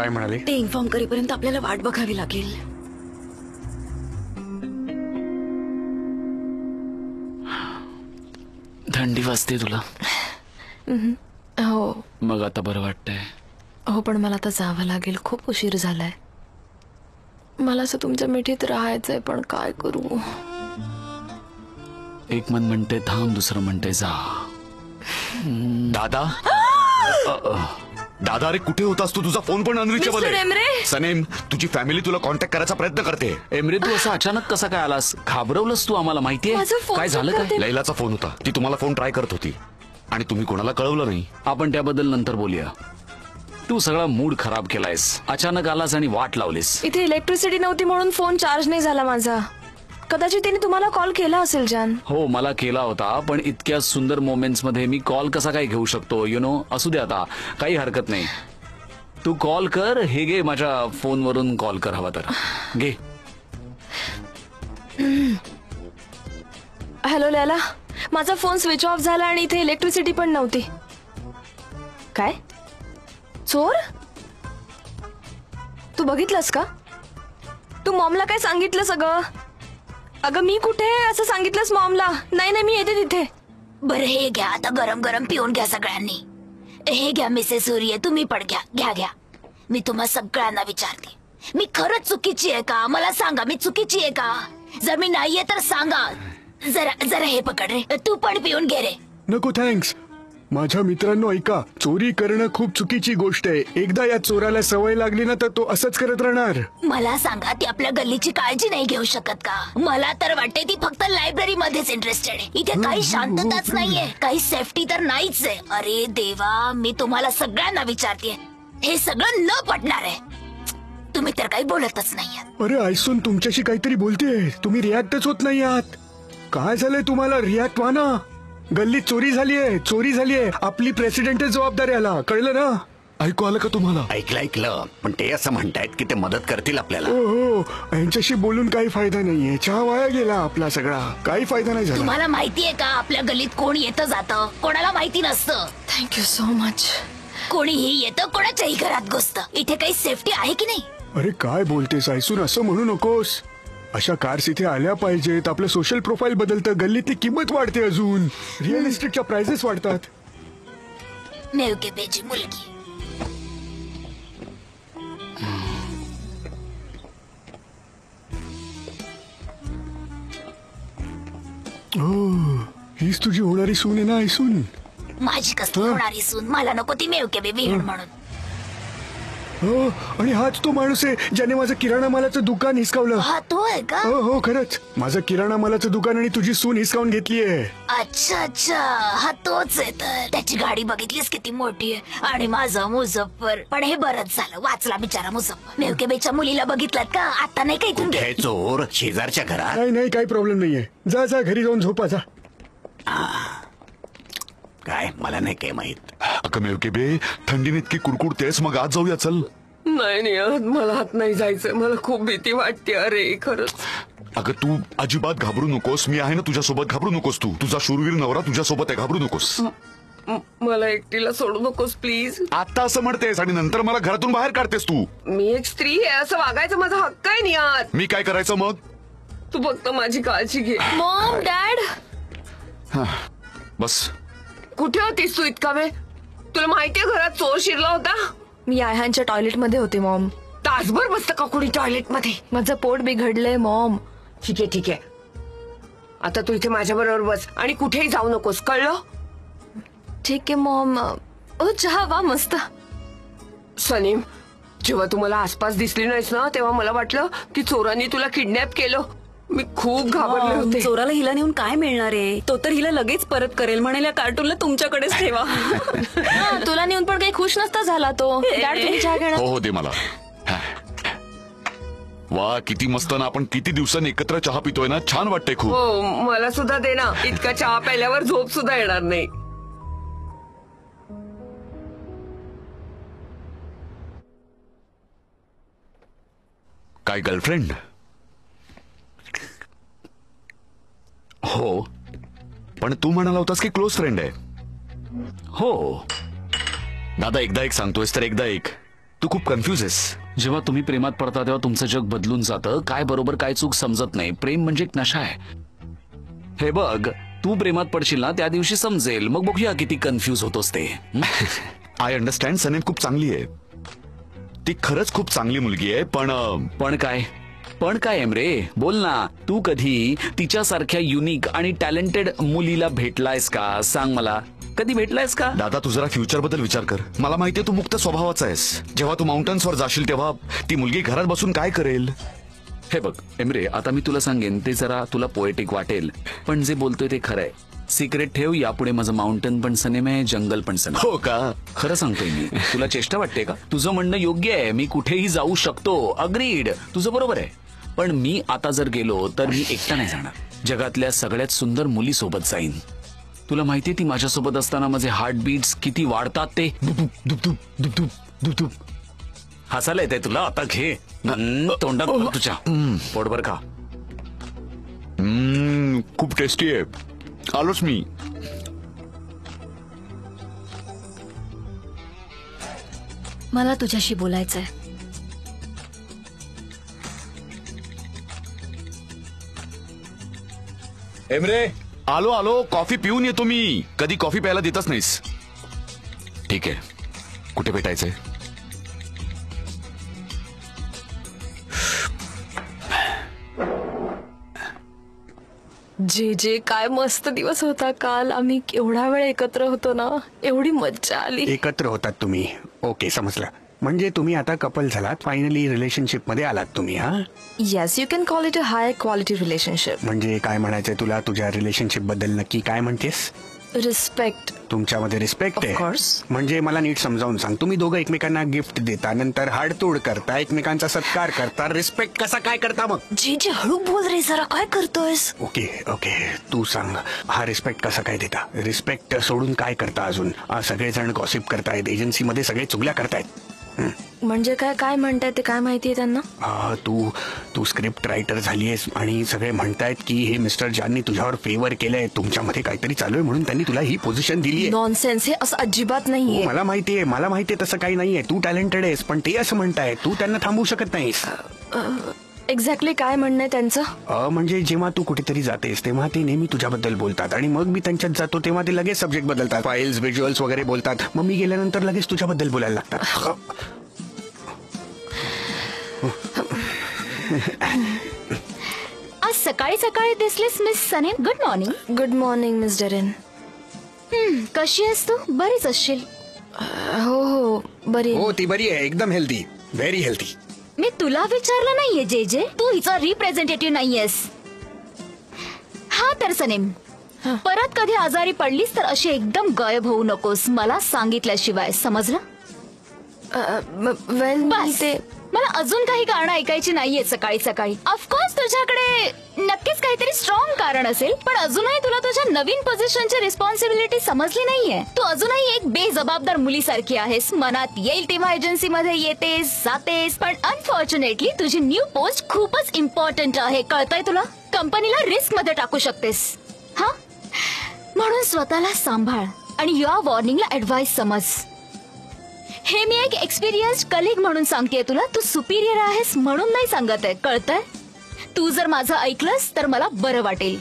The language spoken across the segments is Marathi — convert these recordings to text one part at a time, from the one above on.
काय म्हणाले? ते इन्फॉर्म करेपर्यंत आपल्याला वाट बघावी लागेल. थंडी वाजते तुला? हो. मग आता बरं वाटतंय? हो, पण मला आता जावं लागेल. खूप उशीर झालाय. मला असं तुमच्या मिठीत राहायचंय, पण काय करू? एक मन म्हणते थांब, दुसरं म्हणते जा. दादा दादा, अरे कुठे होतास तू? तुझा फोन पण अनरिचेबल आहे. सनेम, तुझी फॅमिली तुला कॉन्टॅक्ट करायचा प्रयत्न करते. एमरे, तू असं अचानक कसा काय आलास? घाबरवलंस तू आम्हाला, माहितीये काय झालं? काय लैलाचा फोन होता, ती तुम्हाला फोन ट्राय करत होती आणि तुम्ही कोणाला कळवलं नाही. आपण त्याबद्दल नंतर बोलूया. तू सगळा मूड खराब केलायस, अचानक आलास आणि वाट लावलीस. इथे इलेक्ट्रिसिटी नव्हती म्हणून फोन चार्ज नाही झाला माझा. कदाचित तिने तुम्हाला कॉल केला असेल जान. हो, मला केला होता, पण इतक्या सुंदर मोमेंट्स मध्ये मी कॉल कसा काय घेऊ शकतो? यु नो, असू दे आता, काही हरकत नाही. तू कॉल कर. हे घे, माझ्या फोनवरून कॉल कर हवा तर. घे. हॅलो लैला, माझा फोन स्विच ऑफ झाला आणि इथे इलेक्ट्रिसिटी पण नव्हती. काय? चोर? तू बघितलंस का? तू मॉमला काय सांगितलं सगळं? अगं मी कुठे असं सांगितलंस मॉमला? नाही नाही, मी येते तिथे. बरं, हे घ्या, आता गरम गरम पिऊन घ्या सगळ्यांनी. हे घ्या मिसेस सूर्य, तुम्ही पण घ्या. घ्या घ्या. मी तुम्हा सगळ्यांना विचारते, मी खरंच चुकीची आहे का? मला सांगा, मी चुकीची आहे का? जर मी नाहीये तर सांगा. जरा जरा हे पकड रे, तू पण पिऊन घे रे. नको थँक्स. माझ्या मित्रांनो ऐका, चोरी करणं खूप चुकीची गोष्ट आहे. एकदा या चोराला सवय लागली ना तर तो असंच करत राहणार. मला सांगा, ती आपल्या गल्लीची काळजी नाही घेऊ शकत का? मला तर वाटते ती फक्त लायब्ररी मध्येच इंटरेस्टेड आहे. इथे काही शांतताच नाहीये, काही सेफ्टी तर नाहीच आहे. अरे देवा, मी तुम्हाला सगळ्यांना विचारते, हे सगळं न पटणार आहे. तुम्ही तर काही बोलतच नाहीये. अरे ऐसून तुमच्याशी काहीतरी बोलतेय, तुम्ही रिॲक्टच होत नाही आहात. काय झालंय तुम्हाला? रिॲक्ट व्हा ना. गल्लीत चोरी झालीये, चोरी झालीये. आपली प्रेसिडेंट जबाबदार याला, कळलं ना? ऐकू आलं का तुम्हाला? ऐकलं, पण ते असं म्हणतायत की ते मदत करतील आपल्याला. हो, यांच्याशी बोलून काही फायदा नाहीये. चहा वाया गेला आपला सगळा, काही फायदा नाही झाला. तुम्हाला माहितीये का आपल्या गल्लीत कोण येतं जातं? कोणाला माहिती नसतं. Thank you so much. कोणीही येतं, कोणाच्याही घरात घुसतं. इथे काही सेफ्टी आहे की नाही? अरे काय बोलतेस ऐसून? असं म्हणू नकोस. अशा कार्स इथे आल्या पाहिजेत. आपलं सोशल प्रोफाईल बदलतं, गल्लीतली किंमत वाढते, अजून रिअल इस्टेटच्या प्राइसेस वाढतात. मेवकेबेची मुलगी. हीच तुझी होणारी सून आहे ना ऐसून? माझी कसली होणारी सून? मला नको ती मेवकेबे विहीण म्हणून. हो, आणि हाच तो माणूस आहे ज्याने माझं किराणा मालाचं दुकान हिसकावलं. हा तो आहे का? हो हो, खरंच. माझं किराणा मालाचं दुकान आणि तुझी सून हिसकावून घेतलीये. अच्छा अच्छा, हा तोच आहे तर. त्याची गाडी बघितलीस किती मोठी आहे, आणि माझा मुझफ्फर. पण हे बरंच झालं, वाचला बिचारा मुझफ्फर. मेवकेबेच्या मुलीला बघितलं का? आता नाही काही तुम्ही? हे चोर शेजारच्या घरात. नाही नाही, काही प्रॉब्लेम नाहीये. जा जा, घरी जाऊन झोपा जा. काय मला नाही काय माहित. अगं मेवकेबे, थंडीने इतकी कुडकुडतेस, मग आज जाऊया चल. नाही, मला हात नाही जायचं. मला खूप भीती वाटते. अरे खरंच. अगं तू अजिबात घाबरू नकोस, मी आहे ना तुझ्यासोबत. घाबरू नकोस तू. तुझा शूरवीर नवरा तुझ्यासोबत आहे, घाबरू नकोस. मला एकटीला सोडू नकोस प्लीज. आता असं म्हणतेस आणि नंतर मला घरातून बाहेर काढतेस तू. मी एक स्त्री आहे, असं वागायचं माझा हक्क आहे नाही यात. मी काय करायचं मग? तू फक्त माझी काळजी घे. Mom, dad. बस. कुठे होतीस तू इतका वेळ? तुला माहितीये घरात चोर शिरला होता? मी आयहांच्या टॉयलेट मध्ये होते मॉम. तासभर बसतं का कुणी टॉयलेट मध्ये? माझं पोट बिघडलंय मॉम. ठीक आहे. आता तू इथे माझ्या बरोबर बस आणि कुठेही जाऊ नकोस, कळलं? ठीक आहे मॉम. चहा वा मस्त. सनीम, जेव्हा तू मला आसपास दिसली नाहीस ना, तेव्हा मला वाटलं की चोरांनी तुला किडनॅप केलं. मी खूप घाबरले होते. चोराला हिला नेऊन काय मिळणार आहे? तो तर हिला लगेच परत करेल. म्हणाल या कार्टूनला तुमच्याकडेच ठेवा. तुला नेऊन पण काही खुश नसता झाला तो. डॅड, तुम्ही चहा घेणार? हो दे मला. वा, किती मस्त ना. आपण किती दिवसांनी एकत्र चहा पितोय ना, छान वाटतंय खूप. हो, मला सुद्धा दे ना. इतका चहा प्यायल्यावर झोप सुद्धा येणार नाही. काय गर्लफ्रेंड? हो, पण तू म्हणाला होतास की क्लोज फ्रेंड आहे. हो दादा, एकदा एक सांगतोयस तर एकदा एक. तू खूप कन्फ्युज आहेस. जेव्हा तुम्ही प्रेमात पडता तेव्हा तुमचं जग बदलून जातं. काय बरोबर काय चूक समजत नाही. प्रेम म्हणजे एक नशा आहे. हे बघ, तू प्रेमात पडशील ना त्या दिवशी समजेल. मग बघूया किती कन्फ्यूज होतोस ते. I understand. सनेम खूप चांगली आहे. ती खरंच खूप चांगली मुलगी आहे. पण काय एमरे, बोल ना. तू कधी तिच्यासारख्या युनिक आणि टॅलेंटेड मुलीला भेटलायस का? सांग मला, कधी भेटलायस का? दादा, तू जरा फ्युचर बद्दल विचार कर. मला माहितीये तू मुक्त स्वभावाचा आहेस. जेव्हा तू माउंटन्स वर जाशील तेव्हा ती मुलगी घरात बसून काय करेल? हे बघ एमरे, आता मी तुला सांगेन ते जरा तुला पोएटिक वाटेल, पण जे बोलतोय ते खरंय. सिक्रेट ठेव, यापुढे माझं माउंटन पण सनेम आहे, जंगल पण सनेम. हो का? खरं सांगतोय मी. तुला चेष्टा वाटते का? तुझं म्हणणं योग्य आहे. मी कुठेही जाऊ शकतो. अग्रीड, तुझं बरोबर आहे. पण मी आता जर गेलो तर मी एकटा नाही जाणार. जगातल्या सगळ्यात सुंदर मुली सोबत जाईन. तुला माहितीये ती माझ्यासोबत असताना माझे हार्टबीट्स किती वाढतात ते. हसायला येतंय तुला? आता घे तोंडात घाल तुझ्या. पोटभर खा. खूप टेस्टी आहे. आलोच मी. मला तुझ्याशी बोलायचंय. एमरे, आलो. कॉफी पिऊन येतो मी. कधी कॉफी प्यायला देतच नाहीस. ठीक आहे, कुठे भेटायचंय? जे काय मस्त दिवस होता काल. आम्ही केवढा वेळ एकत्र होतो ना. एवढी मज्जा आली. एकत्र होतात तुम्ही? ओके, समजलं. म्हणजे तुम्ही आता कपल झालात. फायनली रिलेशनशिप मध्ये आलात तुम्ही. हा, yes, you can call it a high quality relationship. म्हणजे काय म्हणायचंय तुला? तुझ्या रिलेशनशिप बद्दल नक्की काय म्हणतेस? रिस्पेक्ट. तुमच्यामध्ये रिस्पेक्ट Of आहे? course. म्हणजे मला नीट समजावून सांग. तुम्ही दोघं एकमेकांना गिफ्ट देता, नंतर हाडतोड करता, एकमेकांचा सत्कार करता. रिस्पेक्ट कसा काय करता मग? जे हळू बोल रे जरा. काय करतोयस? ओके, तू सांग, हा रिस्पेक्ट कसा काय देता? रिस्पेक्ट सोडून काय करता अजून? सगळेजण गॉसिप करतायत, एजन्सीमध्ये सगळे चुगल्या करतायत. म्हणजे काय म्हणताय ते काय माहितीये त्यांना? तू स्क्रिप्ट रायटर झालीयस आणि सगळे म्हणतायत की हे मिस्टर जाननी तुझ्यावर फेवर केलंय, तुमच्यामध्ये काहीतरी चालू आहे म्हणून त्यांनी तुला ही पोझिशन दिली आहे. नॉनसेन्स. हे असं अजिबात नाहीये. मला माहितीये तसं काही नाहीये. तू टॅलेंटेड आहेस, पण ते असं म्हणताय. तू त्यांना थांबवू शकत नाहीस. एक्झॅक्टली काय म्हणणं आहे त्यांचं? म्हणजे जेव्हा तू कुठेतरी जातेस तेव्हा ते नेहमी तुझ्याबद्दल बोलतात आणि मग मी त्यांच्यात जातो तेव्हा ते लगेच सब्जेक्ट बदलतात. फाईल्स, व्हिज्युअल्स वगैरे बोलतात. मग मी गेल्यानंतर लगेच तुझ्याबद्दल बोलायला लागतात. आज सकाळी सकाळी दिसलीस miss Sanem. Good morning. Good morning miss Deren. कशी आहेस तू? बरीच असशील. हो बरी. हो, ती बरी आहे. एकदम हेल्दी, व्हेरी हेल्दी. मी तुला विचारलं नाहीये जे तू हिचा रिप्रेझेंटेटिव्ह नाहीयेस. हा तर सनेम, परत कधी आजारी पडलीस तर अशी एकदम गायब होऊ नकोस, मला सांगितल्याशिवाय. समजलं? बस. मला अजून काही कारण ऐकायची नाहीये सकाळी सकाळी. ऑफकोर्स तुझ्याकडे नक्कीच काहीतरी स्ट्रॉंग कारण असेल, पण अजूनही तुला तुझ्या नवीन पोझिशनची रिस्पॉन्सिबिलिटी समजली नाहीये. तू अजूनही एक बेजबाबदार मुलीसारखी आहेस. मनात येईल तेव्हा एजन्सीमध्ये येतेस, जातेस. पण अनफॉर्च्युनेटली तुझी न्यू पोस्ट खूपच इम्पॉर्टंट आहे. कळतंय तुला? कंपनीला रिस्क मध्ये टाकू शकतेस. हा, म्हणून स्वतःला सांभाळ आणि या वॉर्निंगला ऍडवाइस समज. हे मी एक एक्सपिरियन्स कलिग म्हणून सांगतेय तुला. तू सुपिरियर आहेस म्हणून नाही सांगत आहे. कळतंय? तू जर माझं ऐकलंस तर मला बरं वाटेल.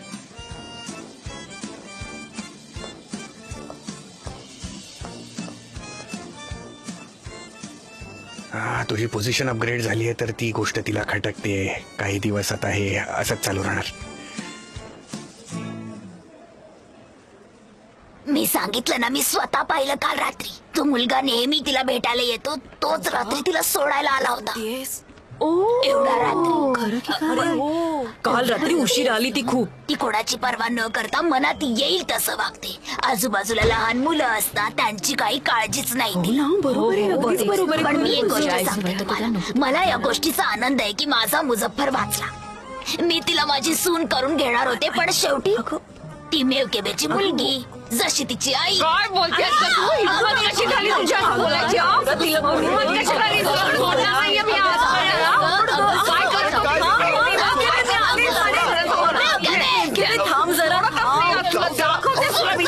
तुझी पोझिशन अपग्रेड झाली आहे तर ती गोष्ट तिला खटकते. काही दिवस आता हे असंच चालू राहणार. मी सांगितलं ना, मी स्वतः पाहिलं काल रात्री. तो मुलगा नेहमी तिला भेटायला येतो, तोच रात्री तिला सोडायला आला होता. एवढा रात्री. काल रात्री उशीर आली ती खूप. ती कोणाची पर्वा न करता मनात येईल तसं वागते. आजूबाजूला लहान मुलं असतात, त्यांची काही काळजीच नाही तिला. पण मी एक गोष्ट सांगते तुम्हाला, मला या गोष्टीचा आनंद आहे की माझा मुझफ्फर वाचला. मी तिला माझी सून करून घेणार होते, पण शेवटी ती मेवकेबेची मुलगी, जशी तिची आई. काय बोलतेस का तू? हिम्मत कशी झाली तुझ्या बोलायची? हिम्मत कशी झाली? बोलणार नाहीये मी आज. काय करतो? थांब जरा. दाखवते मी.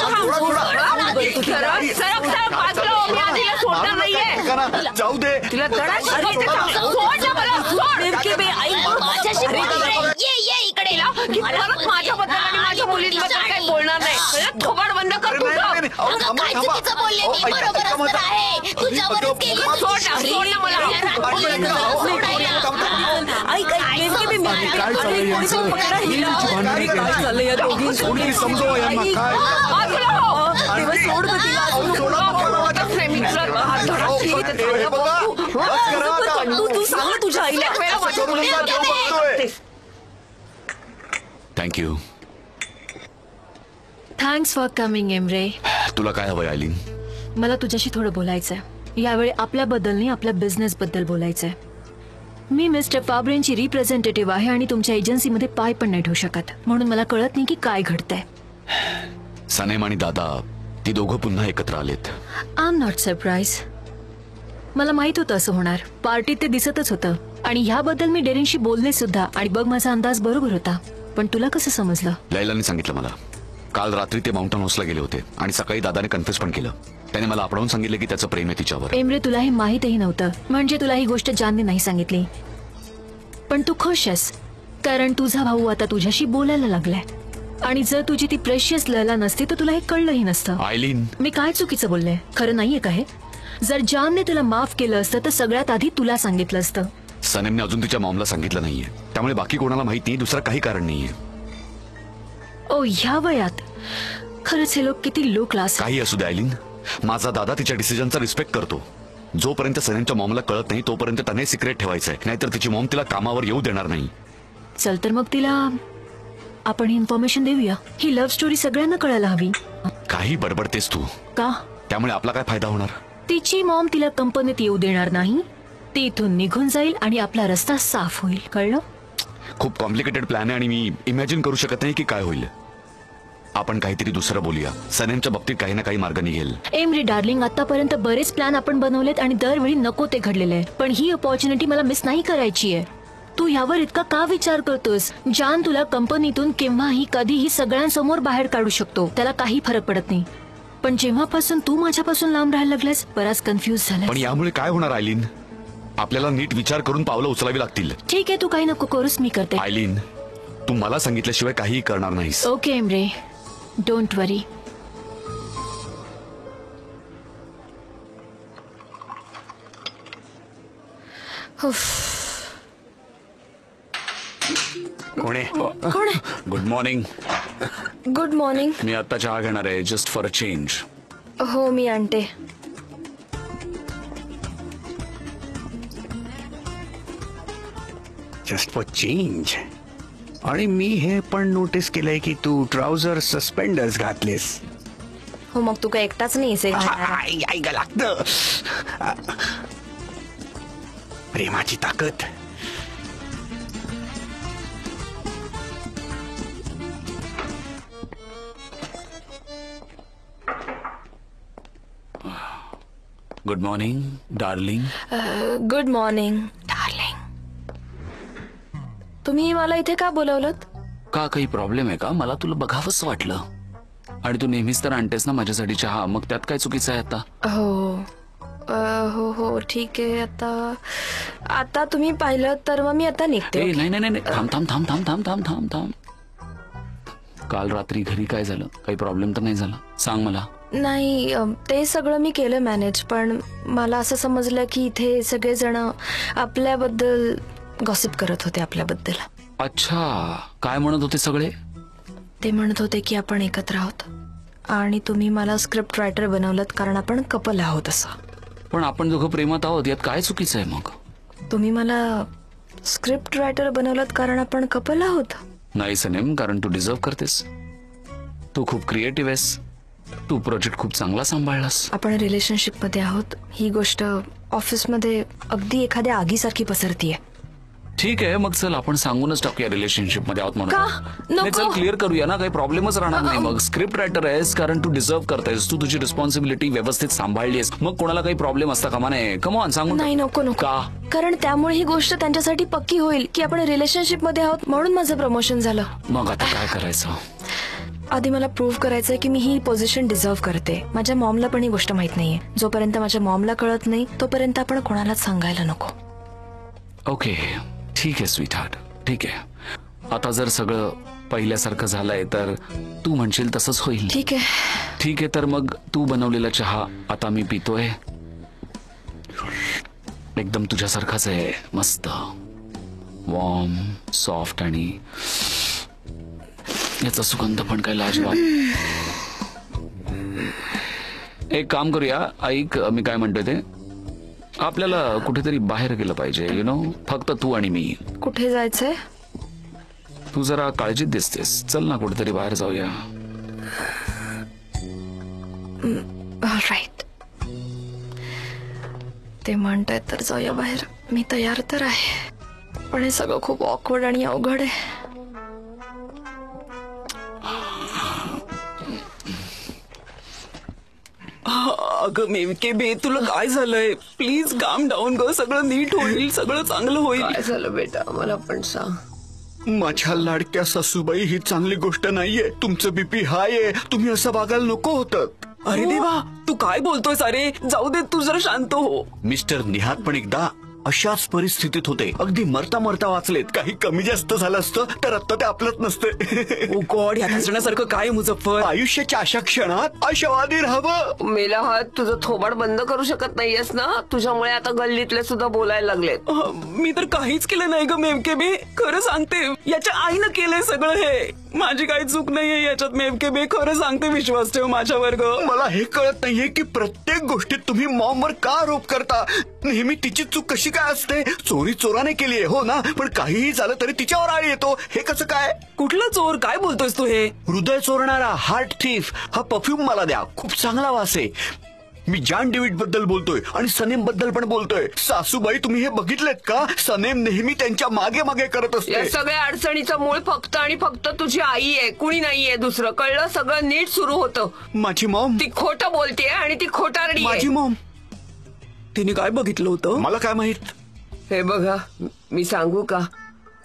जाऊ दे. तुला धडा शिकवते का? सोड ना मला, सोड. माझ्याशी अरे, बोल रे. ये इकडे की परत माझ्याबद्दल आणि माझ्या मुलींबद्दल काही बोलणार नाही. कळलं? थोबाड बंद कर तुझं. अगं, काय चुकीचं बोलले मी? बरोबरच तर आहे. तुझ्यावरच केली. सोड ना मला. समजवा यांना काय तू सांग तुझ्या आईला. Thank you. Thanks for coming Emre. तुला काय हवंय आयलीन? मला तुझ्याशी थोडं बोलायचंय. यावेळी आपल्याबद्दल नाही, आपल्या बिझनेस बद्दल बोलायचंय. मी मिस्टर फाब्रेंची रिप्रेझेंटेटिव्ह आहे आणि तुमच्या एजन्सीमध्ये पाय पण नाही ठेवू शकत. म्हणून मला कळत नाही की काय घडतंय. सनेम आणि दादा ती दोघं पुन्हा एकत्र आलेत. I am not surprise. मला माहित होतं असं होणार. पार्टीत ते दिसतच होतं आणि ह्याबद्दल मी डेरिनशी बोलले सुद्धा. आणि बघ, माझा अंदाज बरोबर होता. पण तुला कसं समजलं? लैलाने सांगितलं मला. काल रात्री ते माउंटन हाऊसला गेले होते आणि सकाळी दादाने कन्फ्युज पण केलं. त्याने मला आपणहून सांगितलं की त्याचं प्रेम आहे तिच्यावर. एमरे, तुला हे माहीतही नव्हतं. म्हणजे तुला ही गोष्ट जानने नाही सांगितली. पण तू खुश आहेस कारण तुझा भाऊ आता तुझ्याशी बोलायला लागलाय. आणि जर तुझी ती प्रेशियस लैला नसती तर तुला हे कळलंही नसतं. आयलीन, मी काय चुकीचं बोलले? खरं नाहीये का हे? जर जानने तुला माफ केलं असतं तर सगळ्यात आधी तुला सांगितलं असतं. सनेमने अजून तिच्या मॉमला सांगितलं नाहीये. त्यामुळे बाकी कोणाला माहित नाही. दुसरं काही कारण नाहीये. ओ, ह्या वयात खरंच हे लोक किती लो क्लास. काही असू दे आयलीन, माझा दादा तिच्या डिसिजनचा रिस्पेक्ट करतो. जोपर्यंत सनेमच्या मॉमला कळत नाही तोपर्यंत त्याने सिक्रेट ठेवायचंय. नाहीतर तिची मॉम तिला कामावर येऊ देणार नाही. चल तर मग तिला आपण इन्फॉर्मेशन देऊया. ही लव्ह स्टोरी सगळ्यांना कळायला हवी. काही बडबडतेस तू. का? त्यामुळे आपला काय फायदा होणार? तिची मॉम तिला कंपनीत येऊ देणार नाही. ती इथून निघून जाईल आणि आपला रस्ता साफ होईल. कळलं? खूप कॉम्प्लिकेटेड प्लॅन आहे आणि मी इमॅजिन करू शकत नाही की काय होईल. आपण काहीतरी दुसरं बोलूया. सनेमच्या बाबतीत काही ना काही मार्ग निघेल. एमरी डार्लिंग, आतापर्यंत बरेच प्लॅन आपण बनवलेत आणि दरवेळी नको ते घडलेले आहे. पण ही अपॉर्च्युनिटी मला मिस नाही करायची आहे. तू ह्यावर इतका का विचार करतोस? जान तुला कंपनीतून केव्हाही कधीही सगळ्यांसमोर बाहेर काढू शकतो. त्याला काही फरक पडत नाही. पण जेव्हापासून तू माझ्यापासून लांब राहायला लागलास बराच कन्फ्युज झाला. पण यामुळे काय होणार आयलीन? आपल्याला नीट विचार करून पावलं उचलावी लागतील. ठीक आहे, तू काही नको करूस, मी करते. आयलीन, तू मला सांगितल्याशिवाय काहीही करणार नाहीस. Okay Emre, don't worry. कोण आहे? कोण आहे? Good morning. Good morning. मी आता चहा घेणार आहे, जस्ट फॉर अ चेंज. हो, मी आणते. Just for change. आणि मी हे पण नोटीस केलंय की तू ट्राउझर सस्पेंडर्स घातलेस. हो, मग तू काय एकटाच नाही ऐका लागतं. प्रेमाची ताकद. Good morning darling. Good morning darling. तुम्ही मला इथे का बोलवलत? का काही प्रॉब्लेम आहे का? मला तुला बघावंच वाटलं. आणि तू नेहमीच तर आणतेस ना माझ्यासाठी चहा, मग त्यात काय चुकीचं आहे आता? हो हो ठीक आहे. आता तुम्ही पाहिलं तर मग मी आता निघते. नाही नाही नाही, थांब थांब थांब थांब थांब थांब थांब थांब. काल रात्री घरी काय झालं? काही प्रॉब्लेम तर नाही झाला? सांग मला. नाही, ते सगळं मी केलं मॅनेज. पण मला असं समजलं की इथे सगळेजण आपल्याबद्दल गॉसिप करत होते. आपल्याबद्दल. अच्छा, काय म्हणत होते सगळे? ते म्हणत होते की आपण एकत्र आहोत आणि तुम्ही मला स्क्रिप्ट रायटर बनवलत कारण आपण कपल आहोत असं. पण आपण दोघं प्रेमात आहोत, यात काय चुकीचं आहे मग? तुम्ही मला स्क्रिप्ट रायटर बनवलत कारण आपण कपल आहोत? नाही सनेम, कारण तू डिझर्व करतेस. तू खूप क्रिएटिव्ह आहेस. तू प्रोजेक्ट खूप चांगला सांभाळलास. आपण रिलेशनशिप मध्ये आहोत ही गोष्ट ऑफिसमध्ये अगदी एखाद्या आगीसारखी पसरतीये. ठीक आहे, मग चल आपण सांगूनच टाकूया रिलेशनशिप मध्ये आहोत म्हणून. का? नाही, नको. चल क्लिअर करूया ना, काही प्रॉब्लेमच राहणार नाही. मग स्क्रिप्ट रायटर आहेस कारण तू डिझर्व करतेस. तू तुझी रिस्पॉन्सिबिलिटी व्यवस्थित सांभाळलीस. मग कोणाला काही प्रॉब्लेम असता कामा नये. कम ऑन, सांगून नाही, नको नको. का? कारण त्यामुळे ही गोष्ट त्यांच्यासाठी पक्की होईल की आपण रिलेशनशिप मध्ये आहोत म्हणून माझं प्रमोशन झालं. मग आता काय करायचं? आधी मला प्रूव्ह करायचंय की मी ही पोझिशन डिझर्व करते. माझ्या मॉमला पण ही गोष्ट माहित नाहीये. जोपर्यंत माझ्या मॉमला कळत नाही तोपर्यंत आपण कोणालाच सांगायला नको. ओके ठीक आहे स्वीट हार्ट, ठीक आहे. आता जर सगळं पहिल्यासारखं झालंय तर तू म्हणशील तसंच होईल. ठीक आहे. ठीक आहे, तर मग तू बनवलेला चहा आता मी पितोय. एकदम तुझ्यासारखाच आहे, मस्त वॉर्म सॉफ्ट आणि याचा सुगंध पण काय लाजवाब. एक काम करूया, ऐक मी काय म्हणतोय ते. आपल्याला कुठेतरी बाहेर गेलं पाहिजे, यु नो, फक्त तू आणि मी. कुठे जायचंय? तू जरा काळजीत दिसतेस, चल ना कुठेतरी बाहेर जाऊया. राईट, ते म्हणतायत तर जाऊया बाहेर. मी तयार तर आहे, पण हे सगळं खूप ऑकवर्ड आणि अवघड आहे. अगं मेमके बे, तुला काय झालंय? प्लीज काम डाऊन ग, सगळं नीट होईल, सगळं चांगलं होईल. काय झालं बेटा, मला पण सांग. माझ्या लाडक्या सासूबाई, ही चांगली गोष्ट नाहीये. तुमचं बीपी हाय आहे, तुम्ही असं वागायला नको होतं. अरे देवा, तू काय बोलतोयस? अरे जाऊ दे, तू जरा शांत हो. मिस्टर निहात पण एकदा अशाच परिस्थितीत होते, अगदी मरता मरता वाचलेत. काही कमी जास्त झालं असतं तर आता ते आपलंच नसतं. ओ गॉड, ह्या हसण्यासारखं काय मुझफ्फर? आयुष्याच्या अशा क्षणात आशावादी राहावं. मेला हात, तुझं थोबाड बंद करू शकत नाहीयेस ना? तुझ्यामुळे आता गल्लीतले सुद्धा बोलायला लागलेत. मी तर काहीच केलं नाही ग मेमके बे, खरं सांगते. याच्या आईनं केलंय सगळं हे, माझी काही चूक नाहीये याच्यात मेमके बे, खरं सांगते, विश्वास ठेव माझ्यावर ग. मला हे कळत नाहीये की प्रत्येक गोष्टीत तुम्ही मॉमवर का आरोप करता. नेहमी तिची चूक कशी काय असते? चोरी चोराने केली आहे हो ना, पण काहीही झालं तरी तिच्यावर आळी येतो. हे कसं काय? कुठला चोर? काय बोलतोयस तू हे? हृदय चोरणारा, हार्ट थीफ. हा परफ्यूम मला द्या, खूप चांगला वास आहे. मी जॉन डेव्हिड बद्दल बोलतोय आणि सनेम बद्दल पण बोलतोय. सासूबाई, तुम्ही हे बघितलेत का? सनेम नेहमी त्यांच्या मागे मागे करत या असते. सगळ्या अडचणीचं मूळ फक्त आणि फक्त तुझी आई आहे, कुणी नाहीये दुसरं. कळलं? सगळं नीट सुरू होतं. माझी मॉम, ती खोटं बोलतेय आणि ती खोटारडी माझी आहे. मॉम. तिने काय बघितलं होतं? मला काय माहित. हे बघा, मी सांगू का,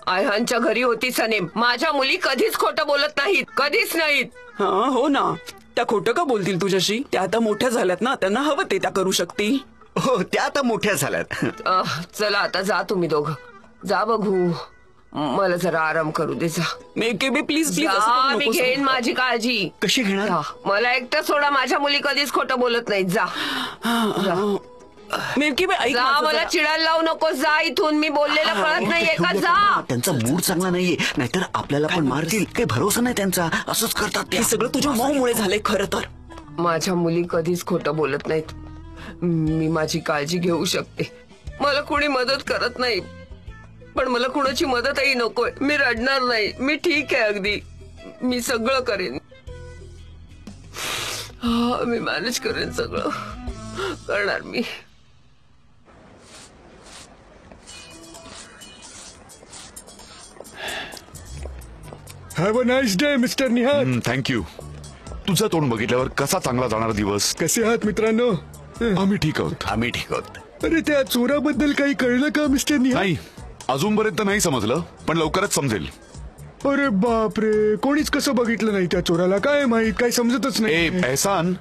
आयहानच्या घरी होती सनेम. माझ्या मुली कधीच खोटं बोलत नाहीत, कधीच नाहीत. हा हो ना, त्या खोटं का बोलतील तुझ्याशी? त्या आता मोठ्या झाल्यात ना, त्यांना हवं ते त्या करू शकतील. हो, त्या आता मोठ्या झाल्यात. चला आता जा तुम्ही दोघं, जा बघू. मला जरा आराम करू दे, जा. मेमके बे प्लीज प्लीज, असं जा, करू मी नकोस. घेईन माझी काळजी. कशी घेणार? जा. मला एकटं सोडा, माझ्या मुली कधीच खोटं बोलत नाहीत. जा जा. मेमके बे ऐक जा, माझं मला जरा. चिडायला लावू नकोस. जा इथून, मी बोललेलं कळत नाहीये का? जा. त्यांचा मूड चांगला नाहीये, नाहीतर आपल्याला पण मारतील. काही भरोसा नाही त्यांचा, असंच करतात ते. हे सगळं तुझ्या मॉममुळे झालंय खरं तर. माझ्या मुली कधीच खोटं बोलत नाहीत. मी माझी काळजी घेऊ शकते. मला कोणी मदत करत नाही, पण मला कुणाची मदतही नकोय. मी रडणार नाही, मी ठीक आहे अगदी. मी सगळं करेन. मी मॅनेज करेन, सगळं करणार मी. Have a nice day mister Nihat. Thank you. तुझं तोंड बघितल्यावर कसा चांगला जाणार दिवस. कसे आहात मित्रांनो? आम्ही ठीक आहोत. आम्ही ठीक आहोत. अरे, त्या चोराबद्दल काही कळलं का मिस्टर निहात? नाही, अजूनपर्यंत नाही समजलं, पण लवकरच समजेल. अरे बापरे, कोणीच कसं बघितलं नाही त्या चोराला? काय माहित, काही समजतच ए नाही. एहसान,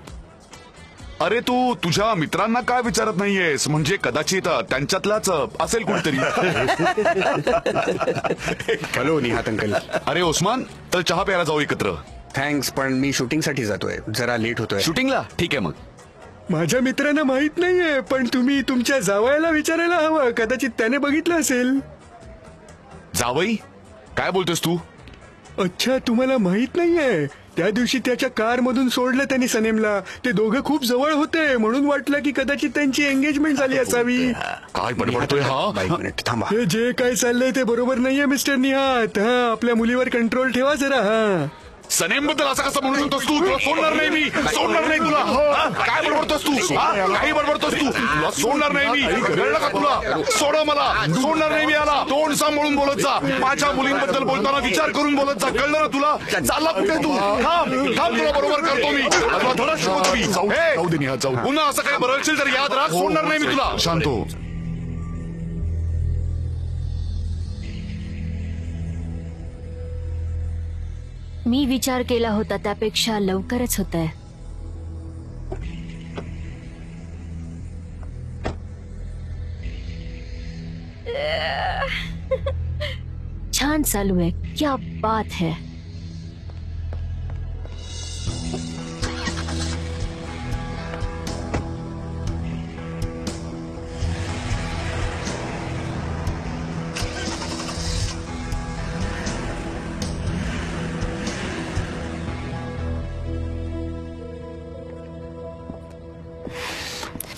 अरे तू तुझ्या मित्रांना काय विचारत नाहीयेस? म्हणजे कदाचित त्यांच्यातलाच असेल कोणतरी. Hello निहात uncle. अरे ओस्मान, तर चहा प्यायला जाऊ एकत्र. थँक्स, पण मी शूटिंग साठी जातोय, जरा लेट होतोय. शूटिंगला? ठीक आहे मग. माझ्या मित्रांना माहित नाहीये, पण तुम्ही तुमच्या जावयाला विचारायला हवं. कदाचित त्याने बघितलं असेल. जावई, काय बोलतोस तू? अच्छा, तुम्हाला माहित नाहीये? त्या दिवशी त्याच्या कार मधून सोडलं त्यांनी सनेमला. ते दोघं खूप जवळ होते, म्हणून वाटलं की कदाचित त्यांची एंगेजमेंट झाली असावी. काय बडबडतोय हा? एक मिनिट थांबा. हे जे काय चाललंय ते बरोबर नाहीये मिस्टर निहात. हा, आपल्या मुलीवर कंट्रोल ठेवा जरा. हा, सनेम बद्दल असं कसं म्हणू शकतोस तू? तुला सोडणार नाही मी, सोडणार नाही तुला. हा? काय बडबडतोस तू? हा? काही बडबडतोस तू? तुला सोडणार नाही मी, कळलं का तुला? सोड मला, सोडणार नाही मी याला. तोंड सांभाळून बोलत जा. माझ्या मुलींबद्दल बोलताना विचार करून बोलत जा, कळलं ना तुला? चालला कुठे तू? थांब थांब, तुला बरोबर करतो मी. तुला धडा शिकवतो मी. जाऊ दे निहात, जाऊ. पुन्हा असं काही बरळशील तर याद राख, सोडणार नाही मी तुला. शांत हो. मी विचार केला होता त्यापेक्षा लवकरच होत आहे. छान चालू आहे. क्या बात है.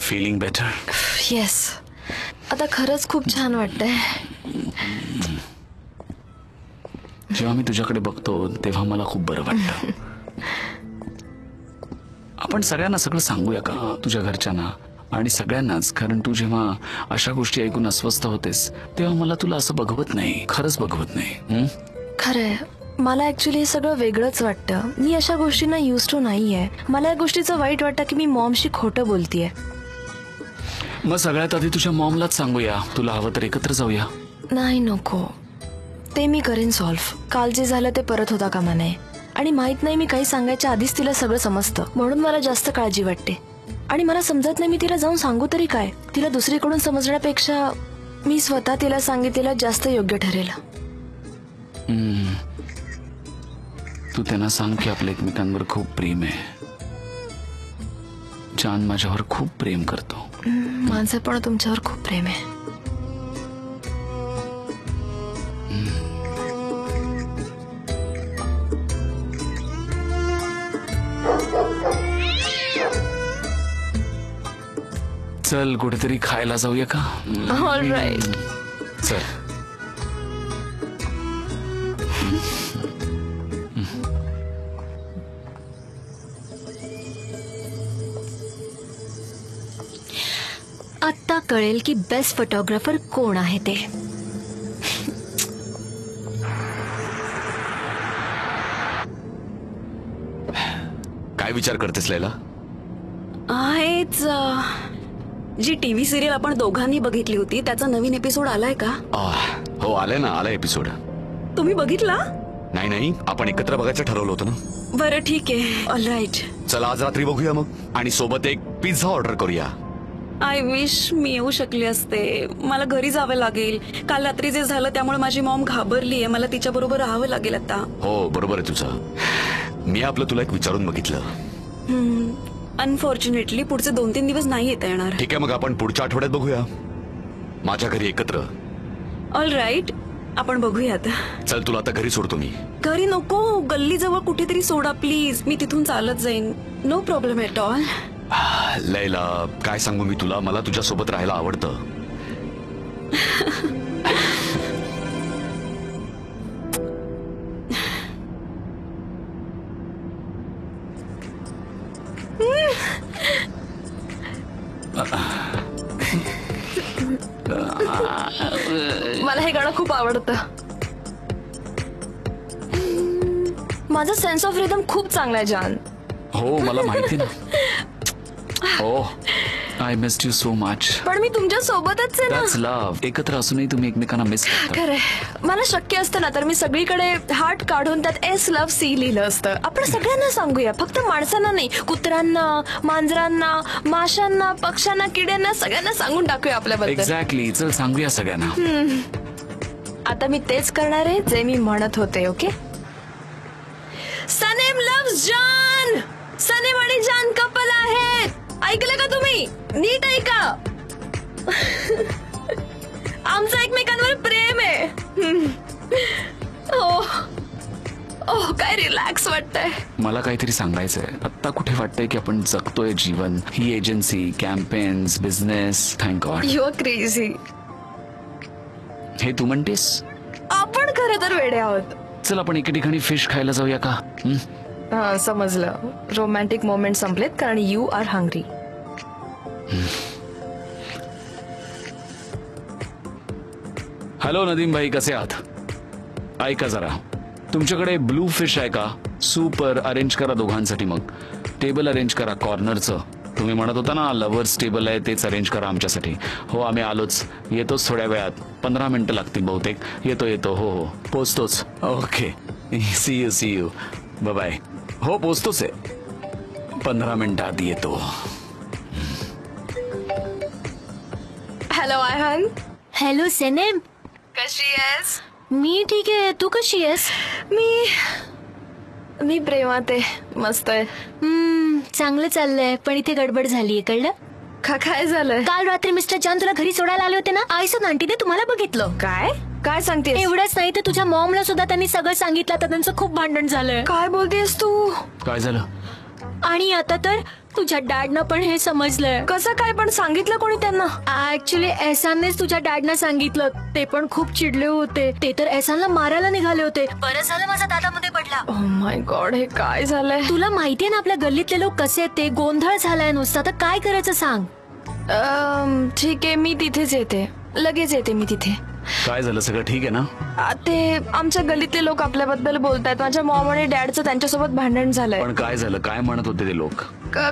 Feeling better. येस, आता खरंच खूप छान वाटतंय. जेव्हा मी तुझ्याकडे बघतो तेव्हा मला खूप बरं वाटतं. आपण सगळ्यांना सगळं सांगूया का, तुझ्या घरच्यांना आणि सगळ्यांनाच. कारण तू जेव्हा अशा गोष्टी ऐकून अस्वस्थ होतेस तेव्हा मला तुला असं बघवत नाही, खरंच बघवत नाही. खरंय, मला ऍक्च्युली हे सगळं वेगळंच वाटतं. मी अशा गोष्टींना युज टू नाहीये. मला या गोष्टीचं वाईट वाटतं की मी मॉमशी खोटं बोलतेय. मग सगळ्यात आधी तुझ्या मॉमलाच सांगूया. तुला हवं तर एकत्र जाऊया. नाही, नको. ते मी करेन सॉल्व्ह. काल जे झालं ते परत होता कामा नये. आणि माहित नाही, मी काही सांगायच्या आधीच तिला सगळं समजतं, म्हणून मला जास्त काळजी वाटते. आणि मला समजत नाही मी तिला जाऊन सांगू तरी काय. तिला दुसरीकडून समजण्यापेक्षा मी स्वतः तिला सांगितलेलं जास्त योग्य ठरेल. तू त्यांना सांग की आपल्या एकमेकांवर खूप प्रेम आहे. चांद माझ्यावर खूप प्रेम करतो. माझं पण तुमच्यावर खूप प्रेम आहे. चल कुठेतरी खायला जाऊया का? ऑलराईट. चल. आता कळेल की बेस्ट फोटोग्राफर कोण आहे ते. काय विचार करतेस लैला? आहेच. जी टीव्ही सिरियल आपण दोघांनी बघितली होती त्याचा नवीन एपिसोड आलाय का? हो आलाय ना, आलाय एपिसोड. तुम्ही बघितला? नाही, आपण एकत्र बघायचं ठरवलं होतं ना. बरं ठीक आहे. ऑलराईट. चला आज रात्री बघूया मग, आणि सोबत एक पिझ्झा ऑर्डर करूया. आय विश मी येऊ शकले असते. मला घरी जावं लागेल. काल रात्री जे झालं त्यामुळे माझी मॉम घाबरलीये. मला तिच्या बरोबर राहावं लागेल आता. हो बरोबर आहे तुझं. मी आपलं तुला एक विचारून बघितलं. अनफॉर्च्युनेटली पुढचे 2-3 दिवस नाही येता येणार. ठीक आहे, मग आपण पुढच्या आठवड्यात बघूया माझ्या घरी एकत्र. ऑलराईट, आपण बघूयात. चल तुला आता घरी सोडतो मी. घरी नको, गल्लीजवळ कुठेतरी सोडा प्लीज. मी तिथून चालत जाईन. No problem at all. Laila काय सांगू मी तुला, मला तुझ्या सोबत राहायला आवडतं. मला हे गाणं खूप आवडतं. माझा सेन्स ऑफ रिदम खूप चांगला आहे जान. हो मला माहिती ना. हो, I missed you so much. पण मी तुमच्या सोबतच आहे ना. That's love. एकत्र असूनही तुम्ही एकमेकांना मिस करता. खरंय. मला शक्य असतं ना तर मी सगळीकडे हार्ट काढून त्यात एस लव्ह सी लिहिलं असतं. आपण सगळ्यांना सांगूया, फक्त माणसांना नाही, कुत्र्यांना, मांजरांना, माशांना, पक्ष्यांना, किड्यांना, सगळ्यांना सांगून टाकूया आपल्याबद्दल. एक्झॅक्टली. चल सांगूया सगळ्यांना. आता मी तेच करणार आहे जे मी म्हणत होते. ओके. सनेम लव्स जान. सनेम आणि जान कपल आहेत. ऐकलं का तुम्ही? नीट ऐका. आमचं एकमेकांवर प्रेम आहे. ओह काय रिलॅक्स वाटतंय. मला काहीतरी सांगायचंय. आत्ता कुठे वाटतंय की आपण जगतोय जीवन. ही agency, campaigns, business, thank God. You are crazy. हे तू म्हणतेस? आपण खरं तर वेडे आहोत. चल आपण एके ठिकाणी फिश खायला जाऊया का? समजलं. रोमॅन्टिक मोमेंट संपलेत कारण you are hungry. Hello Nadeem भाई, कसे आहात? ऐका जरा, तुमच्याकडे ब्लू फिश आहे का? सुपर अरेंज करा दोघांसाठी. मग टेबल अरेंज करा कॉर्नरचं. तुम्ही म्हणत होता ना लव्हर्स टेबल आहे, तेच अरेंज करा आमच्यासाठी. हो आम्ही आलोच. येतोच थोड्या वेळात. 15 मिनिटं लागतील बहुतेक. येतो. हो पोचतोच. Okay. See you bye bye. हो पोचतोच आहे, 15 मिनिटात येतो. हॅलो आयहान, हॅलो सनेम, कशी आहेस? मी ठीक आहे. तू कशी आहेस? मी प्रेमात आहे, मस्त आहे. चांगलं चाललंय, पण इथे गडबड झालीये, कळलं? काय झालंय? काल रात्री मिस्टर जॉन तुला घरी सोडायला आले होते ना, आईसून आंटीने तुम्हाला बघितलं. काय सांगतेस? एवढंच नाही तर तुझ्या मॉमला सुद्धा त्यांनी सगळं सांगितलं, तर त्यांचं खूप भांडण झालंय. काय बोलतेस तू? काय झालं? आणि आता तर तुझ्या डॅडनं पण हे समजलंय. कसं काय? पण सांगितलं कोणी त्यांना? ऍक्च्युली एहसाननेच तुझ्या डॅडना सांगितलं. ते पण खूप चिडले होते. ते तर एहसानला मारायला निघाले होते. बरं झालं माझा दादा मध्ये पडला. ओह माय गॉड, हे काय झालंय? तुला माहितीये ना आपल्या गल्लीतले लोक कसे आहेत ते. गोंधळ झालाय नुसता. तर काय करायचं सांग? ठीक आहे, मी तिथेच येते, लगेच येते मी तिथे. काय झालं? सगळं ठीक आहे ना? ते आमच्या गल्लीतले लोक आपल्याबद्दल बोलतायत. माझ्या मॉम आणि डॅडचं त्यांच्यासोबत भांडण झालंय. पण काय झालं? काय म्हणत होते ते लोक?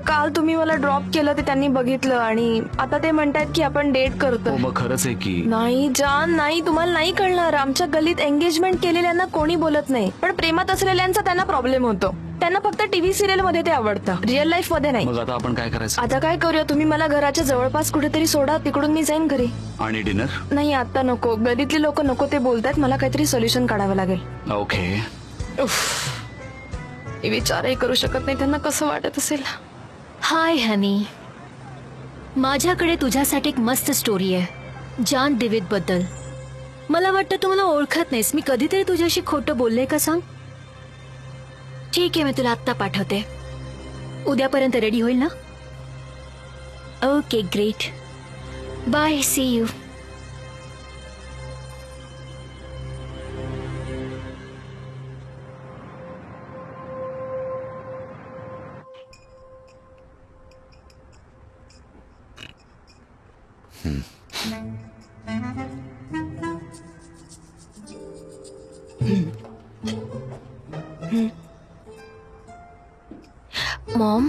काल तुम्ही मला ड्रॉप केलं ते त्यांनी बघितलं आणि आता ते म्हणतायत की आपण डेट करतो. हो, मग खरंच आहे की? नाही जान, नाही, तुम्हाला नाही कळणार. आमच्या गल्लीत एंगेजमेंट केलेल्यांना कोणी बोलत नाही, पण प्रेमात असलेल्यांचा त्यांना प्रॉब्लेम होतो. त्यांना फक्त टीव्ही सिरियल मध्ये ते आवडतं, रिअल लाईफ मध्ये नाही. मग आता आपण काय करायचं? आता काय करूया, तुम्ही मला घराच्या जवळपास कुठेतरी सोडा, तिकडून मी जाईन घरी. आणि डिनर? नाही आता नको, गल्लीतले लोक नको ते बोलतायत. मला काहीतरी सोल्युशन काढावं लागेल. ओके. मी विचारही करू शकत नाही, त्यांना कसं वाटत असेल. हाय हनी, माझ्याकडे तुझ्यासाठी एक मस्त स्टोरी आहे जॉन डेव्हिड बद्दल. मला वाटतं तू मला ओळखत नाहीस. मी कधीतरी तुझ्याशी खोटं बोलले का सांग? ठीक आहे, मी तुला आत्ता पाठवते. उद्यापर्यंत रेडी होईल ना? Okay great, bye, see you. Mom,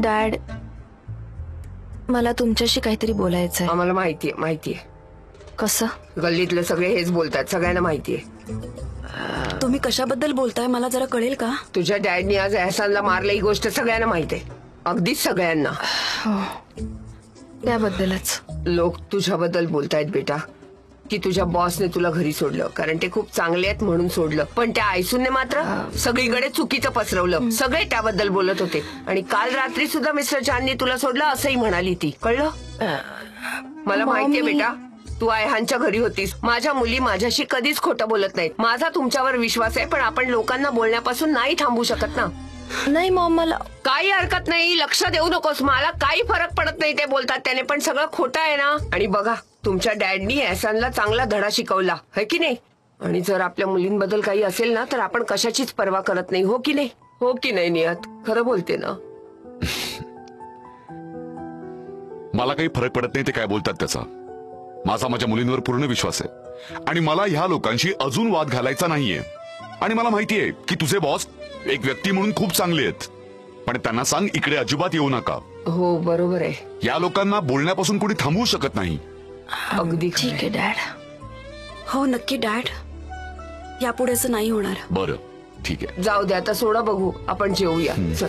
dad, मला तुमच्याशी काहीतरी बोलायचंय. आम्हाला माहितीये. कसं? गल्लीतले सगळे हेच बोलतात, सगळ्यांना माहितीये. तुम्ही कशाबद्दल बोलताय, मला जरा कळेल का? तुझ्या डॅडनी आज एहसानला मारलं ही गोष्ट सगळ्यांना माहित आहे, अगदीच सगळ्यांना. त्याबद्दलच लोक तुझ्याबद्दल बोलतायत बेटा, की तुझ्या बॉसने तुला घरी सोडलं कारण ते खूप चांगले आहेत म्हणून सोडलं. पण त्या आयसूनने मात्र सगळीकडे चुकीचं पसरवलं. सगळे त्याबद्दल बोलत होते. आणि काल रात्री सुद्धा मिस्टर जाननी तुला सोडलं असंही म्हणाली ती, कळलं? मला माहितीये बेटा, तू आयहानच्या घरी होतीस. माझ्या मुली माझ्याशी कधीच खोटं बोलत नाहीत. माझा तुमच्यावर विश्वास आहे, पण आपण लोकांना बोलण्यापासून नाही थांबू शकत ना. नाही मॉम, मला काही हरकत नाही, लक्ष देऊ नकोस. मला काही फरक पडत नाही ते बोलतात त्याने, पण सगळं खोटं आहे ना. आणि बघा, तुमच्या डॅडनी एहसानला चांगला धडा शिकवला है की नाही. आणि जर आपल्या मुलींबद्दल काही असेल ना तर आपण कशाचीच पर्वा करत नाही, हो की नाही? हो की नाही नियत? खरं बोलते ना? मला काही फरक पडत नाही ते काय बोलतात त्याचा. माझा माझ्या मुलींवर पूर्ण विश्वास आहे आणि मला ह्या लोकांशी अजून वाद घालायचा नाहीये. आणि मला माहितीये की तुझे बॉस एक व्यक्ती म्हणून खूप चांगले आहेत, पण त्यांना सांग इकडे अजिबात येऊ नका. हो बरोबर आहे. या लोकांना बोलण्यापासून कोणी थांबवू शकत नाही. अगदी ठीक आहे डॅड. हो नक्की डॅड, यापुढेच नाही होणार. बरं ठीक आहे, जाऊ दे आता, सोडा बघू, आपण जेवूया. चल.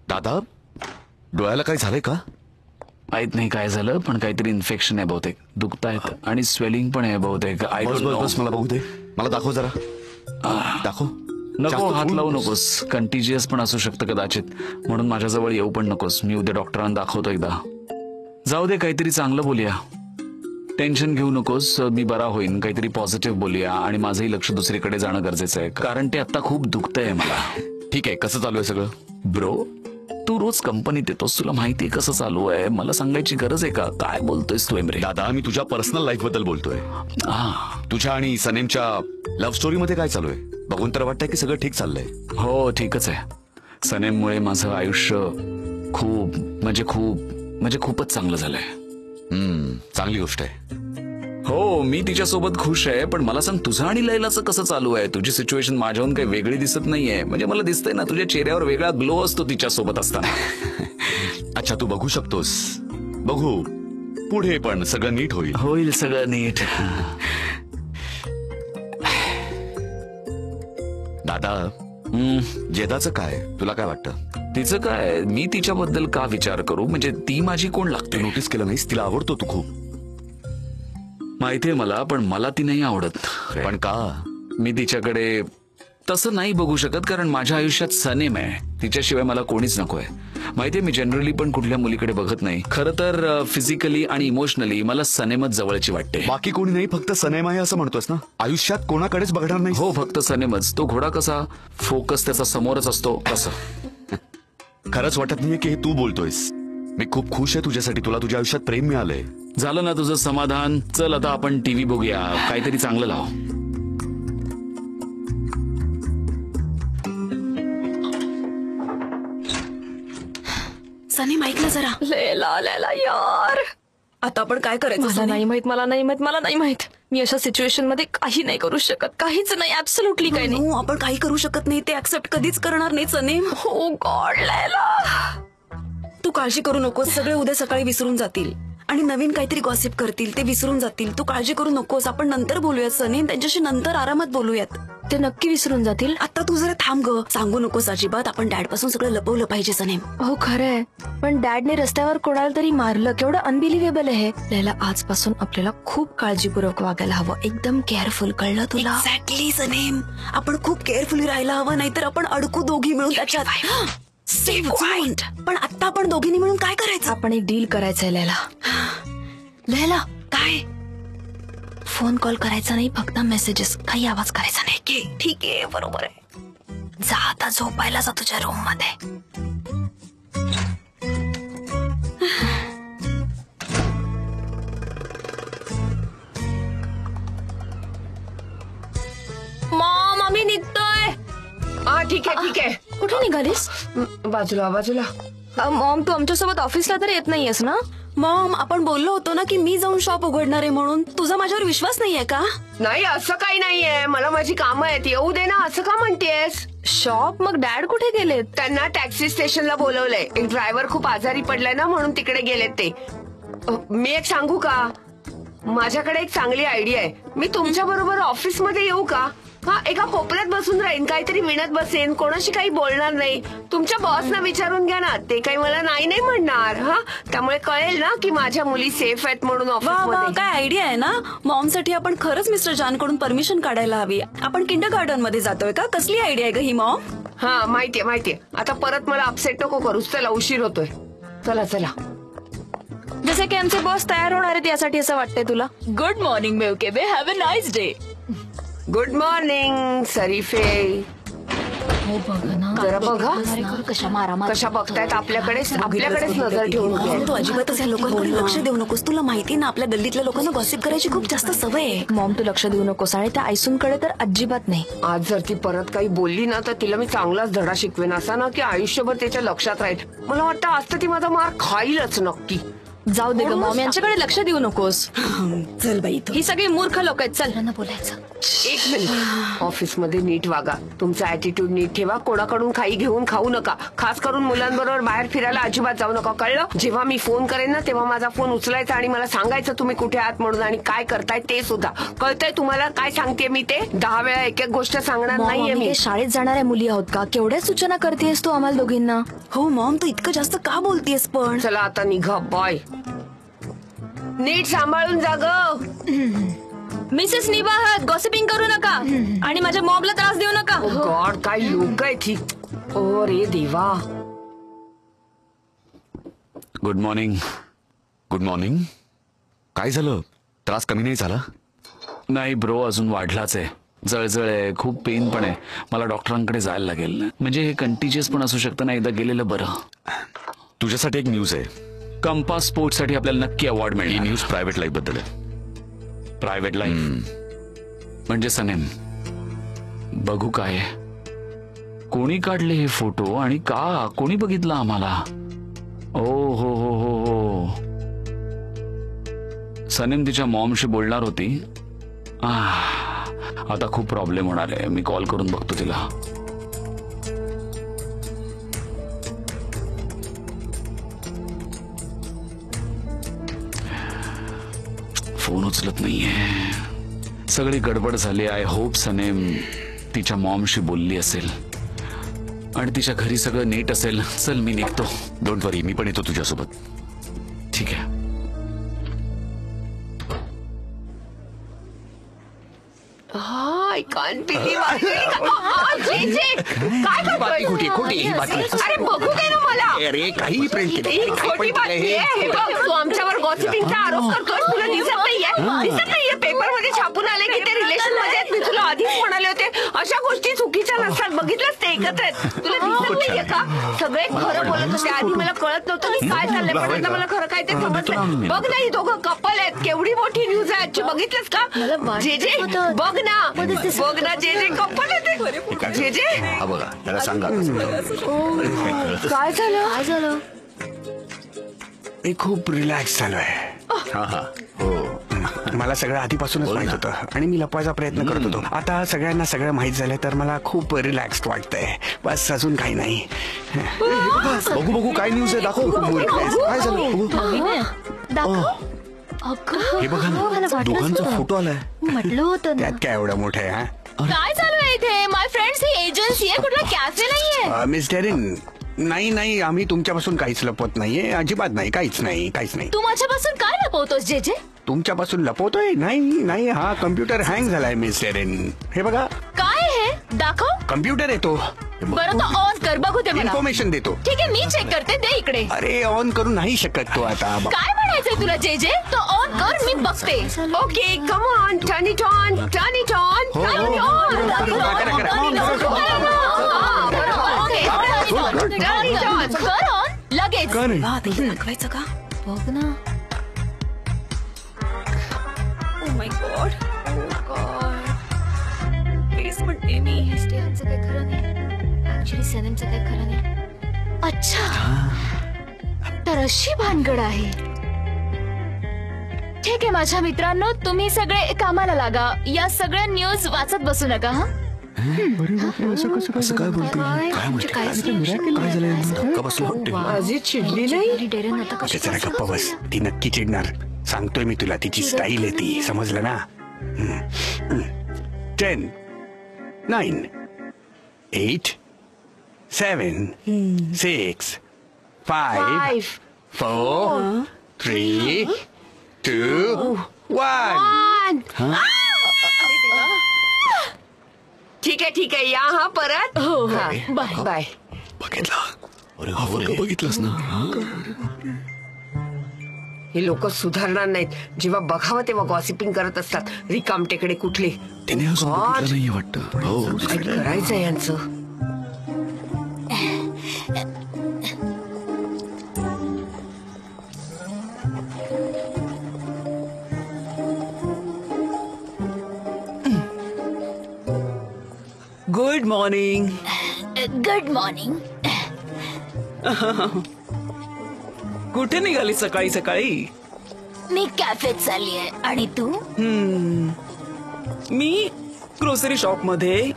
दादा, डोळ्याला काय झालंय का? माहित नाही काय झालं, पण काहीतरी इन्फेक्शन आहे बहुतेक. दुखतायत आणि स्वेलिंग पण आहे बहुतेक. बस मला बघू दे, मला दाखव जरा. दाखव. नको, हात लावू नकोस. कंटिजियस पण असू शकतं कदाचित, म्हणून माझ्याजवळ येऊ पण नकोस. मी उद्या डॉक्टरांना दाखवतो एकदा. जाऊ दे, काहीतरी चांगलं बोलूया. टेन्शन घेऊ नकोस, मी बरा होईन. काहीतरी पॉझिटिव्ह बोलूया. आणि माझंही लक्ष दुसरीकडे जाणं गरजेचं आहे, कारण ते आता खूप दुखतंय मला. ठीक आहे, कसं चालू आहे सगळं? ब्रो, तू रोज कंपनीत येतोस, तुला माहिती कसं चालू आहे. मला सांगायची गरज आहे का? काय बोलतोयस तू एमरे? दादा, मी तुझ्या पर्सनल लाईफ बद्दल बोलतोय. तुझ्या आणि सनेमच्या लव्ह स्टोरी मध्ये काय चालू आहे? बघून तर वाटतंय की सगळं ठीक चाललंय. हो ठीकच आहे. सनेममुळे माझं आयुष्य खूप म्हणजे खूपच चांगलं झालंय. चांगली गोष्ट आहे. हो, मी तिच्यासोबत खुश आहे, पण मला सांग तुझं आणि लैलाचं कसं चालू आहे? तुझी सिच्युएशन माझ्याहून काही वेगळी दिसत नाहीये. म्हणजे मला दिसतंय ना, तुझ्या चेहऱ्यावर वेगळा ग्लो असतो तिच्यासोबत असताना. अच्छा, तू बघू शकतोस. बघू पुढे, पण सगळं नीट होईल. होईल सगळं नीट. दादा, जेदाचं काय, तुला काय वाटतं? तिचं काय, मी तिच्याबद्दल का विचार करू? म्हणजे ती माझी कोण लागते? नोटीस केलं नाहीस, तिला आवडतो तू खूप. माहितीये मला, पण मला ती नाही आवडत. पण का? मी तिच्याकडे तसं नाही बघू शकत, कारण माझ्या आयुष्यात सनेम आहे. तिच्याशिवाय मला कोणीच नकोय. माहितीये, मी जनरली पण कुठल्या मुलीकडे बघत नाही. खरं तर फिजिकली आणि इमोशनली मला सनेमच जवळची वाटते. बाकी कोणी नाही, फक्त सनेम आहे असं म्हणतोस ना? आयुष्यात कोणाकडेच बघणार नाही? हो, फक्त सनेमच. तो घोडा कसा फोकस त्याचा समोरच असतो तसं. खरंच वाटत नाहीये की हे तू बोलतोयस. मी खूप खुश आहे तुझ्यासाठी. तुला तुझ्या आयुष्यात प्रेम मिळालंय. झालं ना तुझं समाधान? चल आता आपण टीव्ही बघूया, काहीतरी चांगलं लाव. सनी ऐक ना जरा. लैला लैला यार, आता आपण काय करायचं? मला सनी? नाही माहित, मला नाही माहित, मला नाही माहित. मी अशा सिच्युएशन मध्ये काही नाही करू शकत, काहीच नाही, ऍब्सोल्युटली काही नाही. No, आपण काही करू शकत नाही. ते ऍक्सेप्ट कधीच करणार नाही सनी. हो गॉड लैला, तू काळजी करू नकोस. सगळे उद्या सकाळी विसरून जातील आणि नवीन काहीतरी गॉसिप करतील, ते विसरून जातील. तू काळजी करू नकोस. आपण नंतर बोलूयात सनी, त्यांच्याशी नंतर आरामात बोलूयात. ते नक्की विसरून जातील. आता तू जरा थांब ग. सांगू नकोस अजिबात. आपण डॅड पासून सगळं लपवलं पाहिजे सनी. हो खरंय, पण डॅडने रस्त्यावर कोणाला तरी मारलं, केवढं अनबिलिव्हेबल आहे. लैला, आजपासून आपल्याला खूप काळजीपूर्वक वागायला हवं, एकदम केअरफुल, कळलं तुला? एक्झॅक्टली सनेम, आपण खूप केअरफुली राहायला हवं, नाहीतर आपण अडकू दोघी मिळून त्याच्यात. Save point. पण आता आपण दोघींनी मिळून काय करायचं? आपण एक डील करायचंय लैला. लैला, काय? फोन कॉल करायचा नाही, फक्त मेसेजेस, काही आवाज करायचा नाही. ठीक आहे, बरोबर आहे. जा आता झोपायला, जा तुझ्या रूम मध्ये. मॉम, आम्ही निघतोय. हा ठीक आहे ठीक आहे. कुठे निघालीस? बाजूला बाजूला. मॉम, तू आमच्यासोबत ऑफिसला तर येत नाहीयेस ना? मॉम, आपण बोललो होतो ना की मी जाऊन शॉप उघडणार आहे म्हणून. तुझा माझ्यावर विश्वास नाहीये का? नाही, असं काही नाहीये. मला माझी कामं आहेत, येऊ दे ना. असं का म्हणतेस? शॉप? मग डॅड कुठे गेलेत? त्यांना टॅक्सी स्टेशनला बोलवलंय. एक ड्रायव्हर खूप आजारी पडलाय ना, म्हणून तिकडे गेलेत ते. मी एक सांगू का? माझ्याकडे एक चांगली आयडिया आहे. मी तुमच्या बरोबर ऑफिस मध्ये येऊ का? हा, एका कोपऱ्यात बसून राहीन, काहीतरी विणत बसेन, कोणाशी काही बोलणार नाही. तुमच्या बॉसना विचारून घ्या ना, ते काही मला नाही नाही म्हणणार. हा, त्यामुळे कळेल ना की माझ्या मुली सेफ आहेत म्हणून वा वा, ऑफिसमध्ये. काय आयडिया आहे ना. मॉम साठी आपण खरंच मिस्टर जॉन कडून परमिशन काढायला हवी. आपण किंडरगार्टन मध्ये जातोय का? कसली आयडिया आहे ग ही मॉम? हा, माहितीये माहितीये. आता परत मला अपसेट नको करूस. चला, उशीर होतोय. चला चला. जसे की आमचे बॉस तयार होणार आहेत यासाठी असं वाटतंय तुला? Good morning Mevkibe, have a nice day. Good morning Serife. हो बघ ना, जरा बघा कशा मारा कशा बघतायत आपल्याकडेच नजर ठेवून उभी आहे. तू अजिबातच या लोकांकडे लक्ष देऊ नकोस. तुला माहिती ना, आपल्या गल्लीतल्या लोकांना गॉसिप करायची खूप जास्त सवय आहे. मॉम, तू लक्ष देऊ नकोस, आणि त्या आयसूनकडे तर अजिबात नाही. आज जर ती परत काही बोलली ना, तर तिला मी चांगलाच धडा शिकवेन, असा ना की आयुष्यभर त्याच्या लक्षात राहील. मला वाटतं आज तर ती माझा मार खाईलच नक्की. जाऊ दे ग मॉम, यांच्याकडे लक्ष देऊ नकोस. चल बाई, ही सगळी मूर्ख लोक आहेत. चल ना बोलायचं. एक मिनिट. ऑफिसमध्ये नीट वागा, तुमचा ऍटिट्यूड नीट ठेवा, कोणाकडून काही घेऊन खाऊ नका, खास करून मुलांबरोबर बाहेर फिरायला अजिबात जाऊ नका, कळलं? जेव्हा मी फोन करेन ना, तेव्हा माझा फोन उचलायचा आणि मला सांगायचं तुम्ही कुठे आहात म्हणून आणि काय करताय ते सुद्धा. कळतंय तुम्हाला काय सांगते मी ते? 10 वेळा एक एक गोष्ट सांगणार मॉम, नाहीये आम्ही मी. काही शाळेत जाणाऱ्या मुली आहोत का? केवढ्या सूचना करतेस तू आम्हाला दोघींना? हो मॉम, तू इतकं जास्त का बोलतेस पण? चला आता निघा, बाय. नीट सांभाळून जा ग. मिसेस निवाहत, गॉसिपिंग करू नका आणि माझ्या मॉबला त्रास देऊ नका. ओ गॉड, काय लोक आहेत ही. ओ रे देवा. Good morning. Good morning. काय झालं? त्रास कमी नाही झाला? नाही ब्रो, अजून वाढलाच आहे. जळजळ आहे, खूप पेन पण आहे. मला डॉक्टरांकडे जायला लागेल. म्हणजे हे कंटिजियस पण असू शकतं ना, एकदा गेलेलं बरं. तुझ्यासाठी एक न्यूज आहे. कंपास स्पोर्ट्स साठी आपल्याला नक्की अवॉर्ड ही मिळेल. न्यूज प्रायव्हेट लाईफ बद्दल आहे. प्रायव्हेट लाईफ म्हणजे सनेम, बघू काय कोणी काढले हे फोटो आणि का कोणी बघितलं आम्हाला? ओ हो हो हो हो, सनीम तिच्या मॉमशी बोलणार होती. आता खूप प्रॉब्लेम होणार आहे. मी कॉल करून बघतो तिला. फोन उचलत नाहीये. सगळी गडबड झाली. आय होप सनेम तिच्या मॉमशी बोलली असेल आणि तिच्या घरी सगळं नीट असेल. चल मी निघतो. डोंट वरी, मी पण येतो तुझ्यासोबत. ठीक आहे. आय कांट बिलीव्ह काय बातमी खोटी खोटी ही बातमी. अरे बघू दे ना मला. अरे काही प्रिंट ही खोटी बातमी आहे. हे बघ, तू आमच्यावर गॉसिपिंगचा आरोप करतोय. तुला दिसत नाहीये पेपर मध्ये छापून आले की ते रिलेशन मध्ये आहेत. मी तुला आधीच म्हणाले होते अशा गोष्टी चुकीच्या नसतात. बघितलंच ते एकत्र आहेत. तुला दिसत नाहीये का? सगळे खरं बोलत होते. आधी मला कळत नव्हतं की काय चाललंय, पण आता मला खरं काय ते समजलं. बघ ना, ही दोघं कपल आहेत. केवढी मोठी न्यूज आहे आजची. बघितलंस का? जे जे बघ ना, बघ ना, जे जे कपल आहे. जे जे हा बघा, त्याला सांगा. काय झालं? मी खूप रिलॅक्स झालोय. हो, मला सगळं आधीपासूनच माहित होतं आणि मी लपवायचा प्रयत्न करत होतो. आता सगळ्यांना सगळं माहित झालंय तर मला खूप रिलॅक्स्ड वाटतंय. बस अजून काही नाही. बघू काय न्यूज आहे. दाखव काय झालं. हे बघा ना, दोघांचा फोटो आलाय. म्हटलं होतं त्यात काय एवढं मोठं आहे? काय चालू आहे इथे? माय फ्रेंड्स, ही एजन्सी आहे, कुठला कॅफे नाहीये. मिस डेरिन, नाही आम्ही तुमच्यापासून काहीच लपवत नाहीये. अजिबात नाही. काहीच नाही. तू माझ्यापासून काय लपवतोस जे जे? तुमच्यापासून लपवतोय? नाही हा कम्प्युटर हँग झालाय मिस डेरिन. हे बघा. काय हे? दाखव. कम्प्युटर येतो. बरं तो ऑन कर, बघू दे मला. इन्फॉर्मेशन देतो. ठीक आहे, मी चेक करते. दे इकडे. अरे ऑन करू नाही शकत तो आता. काय म्हणायचंय तुला जे जे? तो ऑन कर, मी बघते. Okay, come on, turn it on, turn it on, turn it on. लगेच दाखवायचं का? बघ ना. Oh my God. प्लीज म्हणते मी. स्टेफनचं काही खरं नाही. ऍक्च्युली सनमचं काही खरं नाही. अच्छा, तर अशी भानगड आहे. ठीक आहे माझ्या मित्रांनो, तुम्ही सगळे कामाला लागा. या सगळ्या न्यूज वाचत बसू नका. हा, असं काय बोलते. काय झालं. माझी चिडली नाही. डेरेन आता अरे जरा गप्प बस. ती नक्की चिडणार. सांगतोय मी तुला. तिची स्टाईल आहे ती. समजलं ना. 10 9 8 7 6 5 4 3 2 1. ठीक आहे या हा परत. Bye bye. बघितलंस ना. हे लोक सुधारणार नाहीत. जेव्हा बघावं तेव्हा गॉसिपिंग करत असतात. रिकामटेकडे कुठले. त्याने अजून बघितलं नाहीये वाटतं. हो, काय करायचं यांचं. Good morning. Good morning. कुठे निघाली सकाळी सकाळी? मी कॅफेत चालली आहे. आणि तू? मी ग्रोसरी शॉप मध्ये.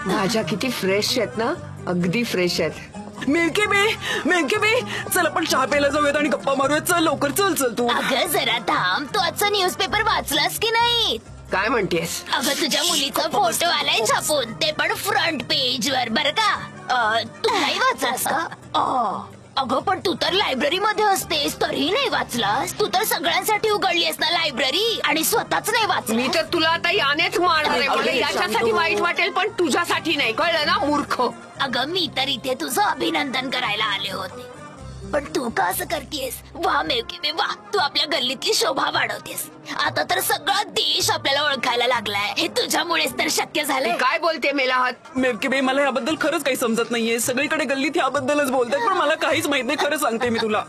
भाज्या किती फ्रेश आहेत ना. अगदी फ्रेश आहेत. मिल्की बे चल आपण चहा प्यायला जाऊयात आणि गप्पा मारूयात. चल लवकर. चल तू. अगं जरा थांब. तू आजचा न्यूजपेपर वाचलास की नाही? काय म्हणतेस? अगं तुझ्या मुलीचा फोटो आलाय छापून. ते पण फ्रंट पेज वर. बरं का? तू नाही वाचलास का? अगं पण तू तर लायब्ररी मध्ये असतेस तरी नाही वाचलास. तू तर सगळ्यांसाठी उघडलीस ना लायब्ररी आणि स्वतःच नाही वाचली. मी तर तुला आता यानेच मारणार आहे. मला याच्यासाठी वाईट वाटेल पण तुझ्यासाठी नाही. कळलं ना मूर्ख. अगं मी तर इथे तुझं अभिनंदन करायला आले होते. पण तू का असं करतेस? वा मेवके वा. तू आपल्या गल्लीतली शोभा वाढवतेस. आता तर सगळा देश आपल्याला ओळखायला लागलाय. हे तुझ्यामुळेच तर शक्य झालंय. काय बोलते मेलाहात? मेवके बे मला याबद्दल खरंच काही समजत नाहीये. सगळीकडे गल्लीत याबद्दलच बोलतात पण मला काहीच माहित नाही. खरं सांगते मी तुला.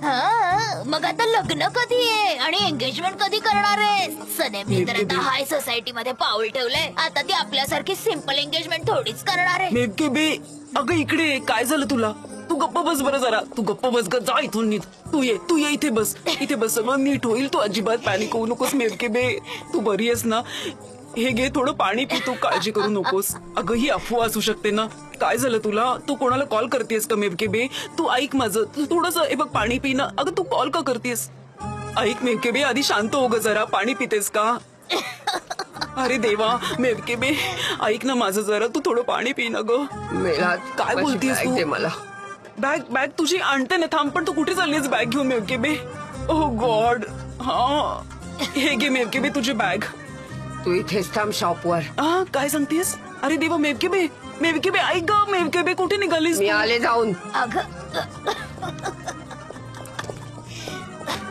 हा, मग आता लग्न कधी आहे आणि एंगेजमेंट कधी करणार आहे? सनेमने तर आता हाय सोसायटी मध्ये पाऊल ठेवलंय. आता ती आपल्यासारखी सिम्पल एंगेजमेंट थोडीच करणार आहे. मेमके बे, अगं इकडे ये. काय झालं तुला? तू गप्प बस बरं जरा. तू गप्प बस ग, जा इथून नीट. तू ये इथे बस. इथे बस, सगळं नीट होईल. तू अजिबात पॅनिक होऊ नकोस मेमके बे. तू बरी आहेस ना? हे घे, थोडं पाणी पी. तू काळजी करू नकोस. अगं ही अफवा असू शकते ना. काय झालं तुला? तू कोणाला कॉल करतेस का मेमके बे? तू ऐक माझं. तू थोडंसं हे बघ पाणी पी ना. अगं तू कॉल का करतेस? ऐक मेमके बे, आधी शांत हो ग जरा. पाणी पितेस का? अरे देवा मेमके बे, ऐक ना माझं जरा. तू थोडं पाणी पी ना ग. मेला काय बोलतेस तू? दे मला. बॅग तुझी आणते ना. थांब, पण तू कुठे चाललीस बॅग घेऊन मेमके बे? ओह गॉड. हा, हे घे मेमके बे तुझी बॅग. तू इथेच थांब शॉपवर. हा, काय सांगतेस? अरे देवा मेमके बे ऐक ग. मेमके बे कुठे निघालीस? मी आले जाऊन.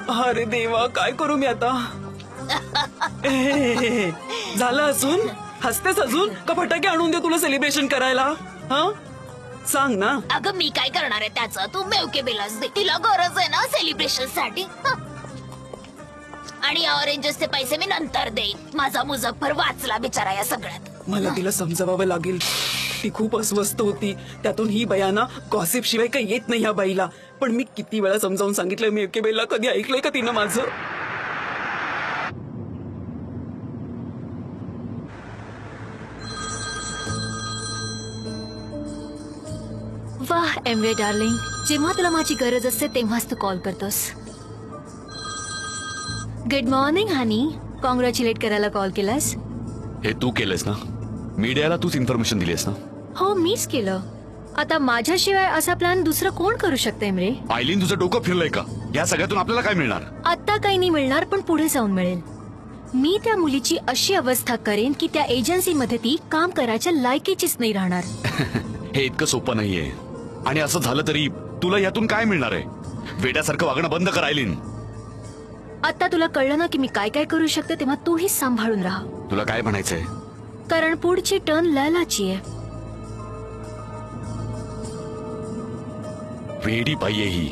अरे देवा काय करू मी आता? झालं असून? हसतेस अजून का फटाके आणून दे तुला सेलिब्रेशन करायला? हा, सांग ना. अगं मी काय करणार आहे त्याचं? तू मेवकेबेलाच दे. तिला गरज आहे ना सेलिब्रेशन साठी. आणि ऑरेंजेसचे पैसे मी नंतर देईन. माझा मुझफ्फर वाचला बिचारा या सगळ्यात. मला तिला समजावं लागेल. ती खूप अस्वस्थ होती. त्यातून ही बयाना गॉसिप शिवाय काही येत नाही ह्या बाईला. पण मी किती वेळा समजावून सांगितलं मेवकेबेला. कधी ऐकलंय का तिनं माझं? वाह एमवे डार्लिंग, जेव्हा तुला माझी गरज असते तेव्हाच तू कॉल करतोस. गुड मॉर्निंग हनी. कॉंग्रॅच्युलेट करायला कॉल केलास? हे तू केलंस ना? मीडियाला तूच इन्फॉर्मेशन दिलीस ना? हो मीच केलं. आता माझ्याशिवाय असा प्लॅन दुसरं कोण करू शकतं एमरे? आयलीन तुझं डोकं फिरलंय का? या सगळ्यातून आपल्याला काय मिळणार? आता काही नाही मिळणार, पण पुढे जाऊन मिळेल. मी त्या मुलीची अशी अवस्था करेन की त्या एजन्सीमध्ये ती काम करायच्या लायकीचीच नाही राहणार. हे इतकं सोपं नाहीये. आणि असं झालं तरी तुला यातून काय मिळणार आहे? वेड्यासारखं वागणं बंद कर आयलीन. आता तुला कळलं ना की मी काय काय करू शकते, तेव्हा तूही सांभाळून राहा. तुला काय म्हणायचंय? कारण पुढची टर्न लैलाची आहे. वेडी बाई आहे ही.